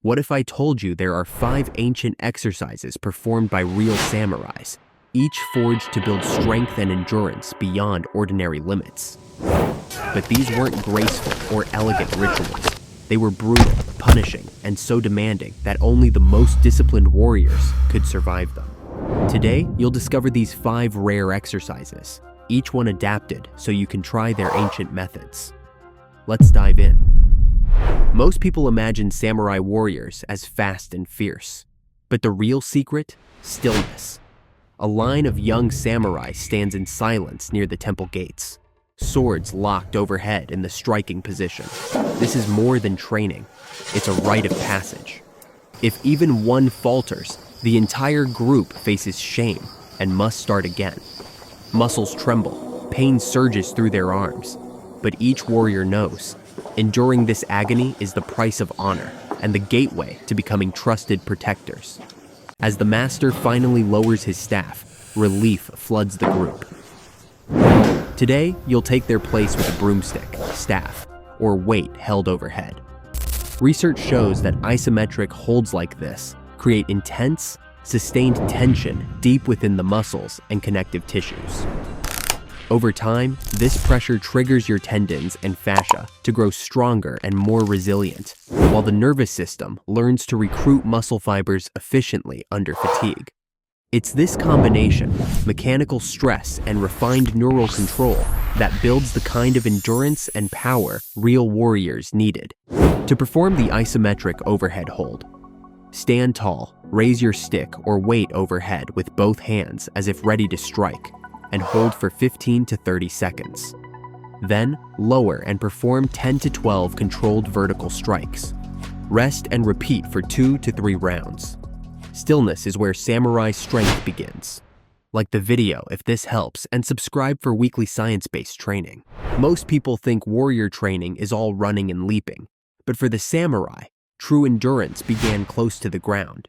What if I told you there are 5 ancient exercises performed by real samurais, each forged to build strength and endurance beyond ordinary limits? But these weren't graceful or elegant rituals. They were brutal, punishing, and so demanding that only the most disciplined warriors could survive them. Today, you'll discover these 5 rare exercises, each one adapted so you can try their ancient methods. Let's dive in. Most people imagine samurai warriors as fast and fierce, but the real secret? Stillness. A line of young samurai stands in silence near the temple gates, swords locked overhead in the striking position. This is more than training, it's a rite of passage. If even one falters, the entire group faces shame and must start again. Muscles tremble, pain surges through their arms, but each warrior knows enduring this agony is the price of honor and the gateway to becoming trusted protectors. As the master finally lowers his staff, relief floods the group. Today, you'll take their place with a broomstick, staff, or weight held overhead. Research shows that isometric holds like this create intense, sustained tension deep within the muscles and connective tissues. Over time, this pressure triggers your tendons and fascia to grow stronger and more resilient, while the nervous system learns to recruit muscle fibers efficiently under fatigue. It's this combination, mechanical stress and refined neural control, that builds the kind of endurance and power real warriors needed. To perform the isometric overhead hold, stand tall, raise your stick or weight overhead with both hands as if ready to strike, and hold for 15 to 30 seconds. Then, lower and perform 10 to 12 controlled vertical strikes. Rest and repeat for 2 to 3 rounds. Stillness is where samurai strength begins. Like the video if this helps, and subscribe for weekly science-based training. Most people think warrior training is all running and leaping, but for the samurai, true endurance began close to the ground.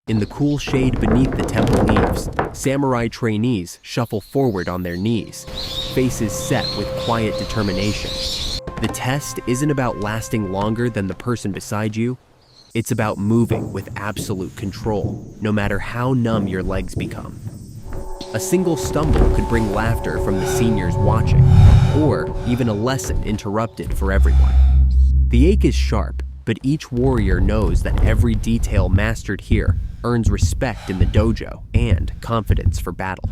In the cool shade beneath the temple eaves, samurai trainees shuffle forward on their knees, faces set with quiet determination. The test isn't about lasting longer than the person beside you. It's about moving with absolute control, no matter how numb your legs become. A single stumble could bring laughter from the seniors watching, or even a lesson interrupted for everyone. The ache is sharp, but each warrior knows that every detail mastered here earns respect in the dojo and confidence for battle.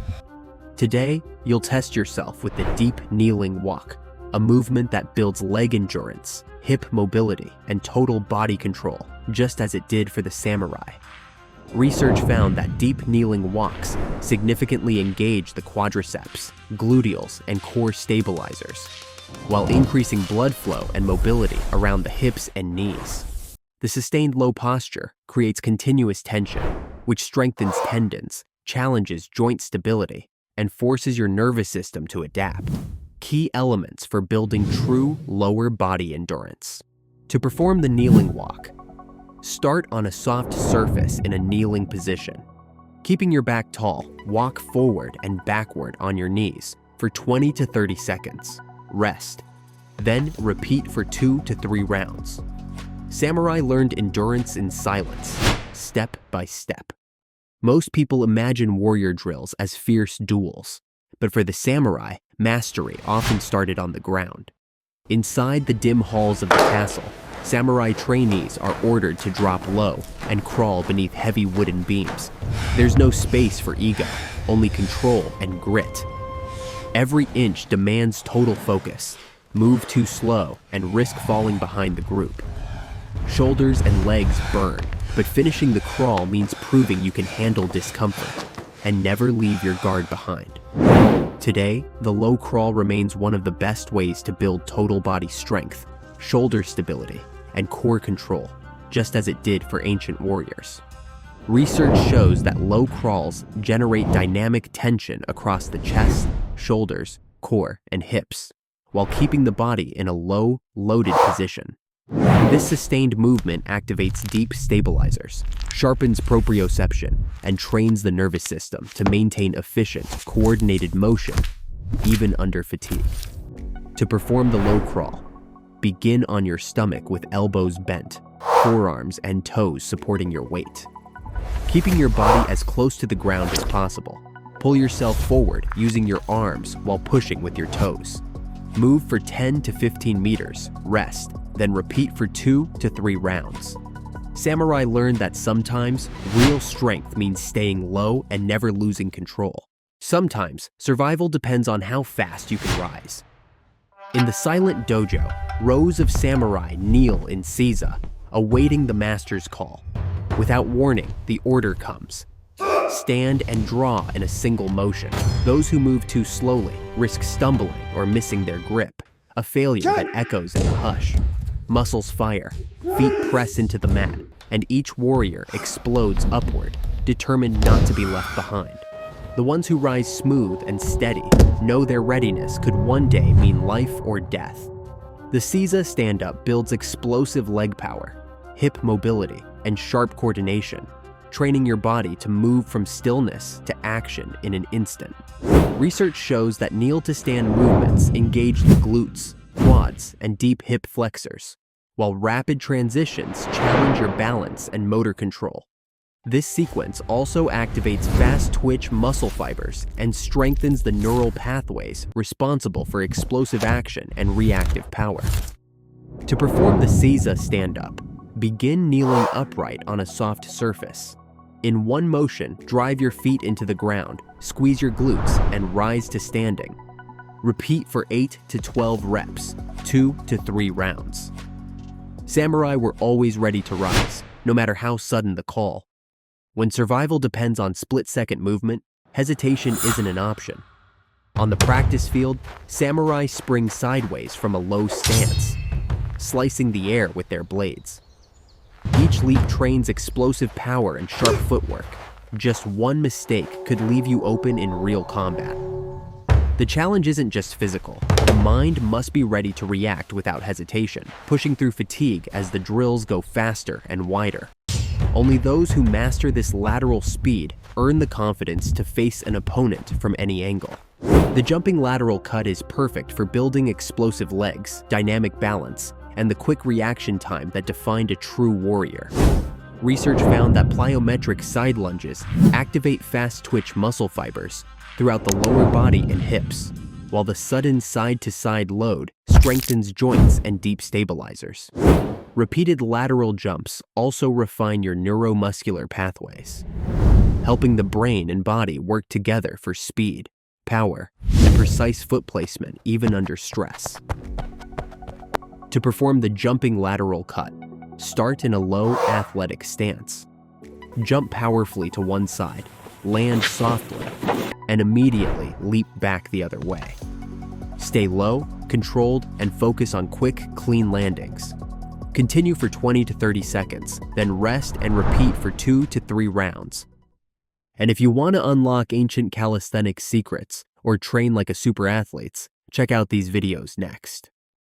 Today, you'll test yourself with the deep kneeling walk, a movement that builds leg endurance, hip mobility, and total body control, just as it did for the samurai. Research found that deep kneeling walks significantly engage the quadriceps, gluteals, and core stabilizers, while increasing blood flow and mobility around the hips and knees. The sustained low posture creates continuous tension, which strengthens tendons, challenges joint stability, and forces your nervous system to adapt. Key elements for building true lower body endurance. To perform the kneeling walk, start on a soft surface in a kneeling position. Keeping your back tall, walk forward and backward on your knees for 20 to 30 seconds. Rest. Then repeat for 2 to 3 rounds. Samurai learned endurance in silence, step by step. Most people imagine warrior drills as fierce duels, but for the samurai, mastery often started on the ground. Inside the dim halls of the castle, samurai trainees are ordered to drop low and crawl beneath heavy wooden beams. There's no space for ego, only control and grit. Every inch demands total focus. Move too slow and risk falling behind the group. Shoulders and legs burn, but finishing the crawl means proving you can handle discomfort and never leave your guard behind. Today, the low crawl remains one of the best ways to build total body strength, shoulder stability, and core control, just as it did for ancient warriors. Research shows that low crawls generate dynamic tension across the chest, shoulders, core, and hips, while keeping the body in a low, loaded position. This sustained movement activates deep stabilizers, sharpens proprioception, and trains the nervous system to maintain efficient, coordinated motion, even under fatigue. To perform the low crawl, begin on your stomach with elbows bent, forearms, and toes supporting your weight. Keeping your body as close to the ground as possible. Pull yourself forward using your arms while pushing with your toes. Move for 10 to 15 meters, rest, then repeat for 2 to 3 rounds. Samurai learned that sometimes real strength means staying low and never losing control. Sometimes survival depends on how fast you can rise. In the silent dojo, rows of samurai kneel in Seiza, awaiting the master's call. Without warning, the order comes. Stand and draw in a single motion. Those who move too slowly risk stumbling or missing their grip, a failure that echoes in the hush. Muscles fire, feet press into the mat, and each warrior explodes upward, determined not to be left behind. The ones who rise smooth and steady know their readiness could one day mean life or death. The Seiza Stand-Up builds explosive leg power, hip mobility, and sharp coordination, training your body to move from stillness to action in an instant. Research shows that kneel-to-stand movements engage the glutes, quads, and deep hip flexors, while rapid transitions challenge your balance and motor control. This sequence also activates fast-twitch muscle fibers and strengthens the neural pathways responsible for explosive action and reactive power. To perform the Seiza Stand-Up, begin kneeling upright on a soft surface. In one motion, drive your feet into the ground, squeeze your glutes, and rise to standing. Repeat for 8 to 12 reps, 2 to 3 rounds. Samurai were always ready to rise, no matter how sudden the call. When survival depends on split-second movement, hesitation isn't an option. On the practice field, samurai spring sideways from a low stance, slicing the air with their blades. Each leap trains explosive power and sharp footwork. Just one mistake could leave you open in real combat. The challenge isn't just physical. The mind must be ready to react without hesitation, pushing through fatigue as the drills go faster and wider. Only those who master this lateral speed earn the confidence to face an opponent from any angle. The jumping lateral cut is perfect for building explosive legs, dynamic balance, and the quick reaction time that defined a true warrior. Research found that plyometric side lunges activate fast-twitch muscle fibers throughout the lower body and hips, while the sudden side-to-side load strengthens joints and deep stabilizers. Repeated lateral jumps also refine your neuromuscular pathways, helping the brain and body work together for speed, power, and precise foot placement even under stress. To perform the jumping lateral cut, start in a low athletic stance. Jump powerfully to one side, land softly, and immediately leap back the other way. Stay low, controlled, and focus on quick, clean landings. Continue for 20 to 30 seconds, then rest and repeat for 2 to 3 rounds. And if you want to unlock ancient calisthenics secrets or train like a super athlete, check out these videos next.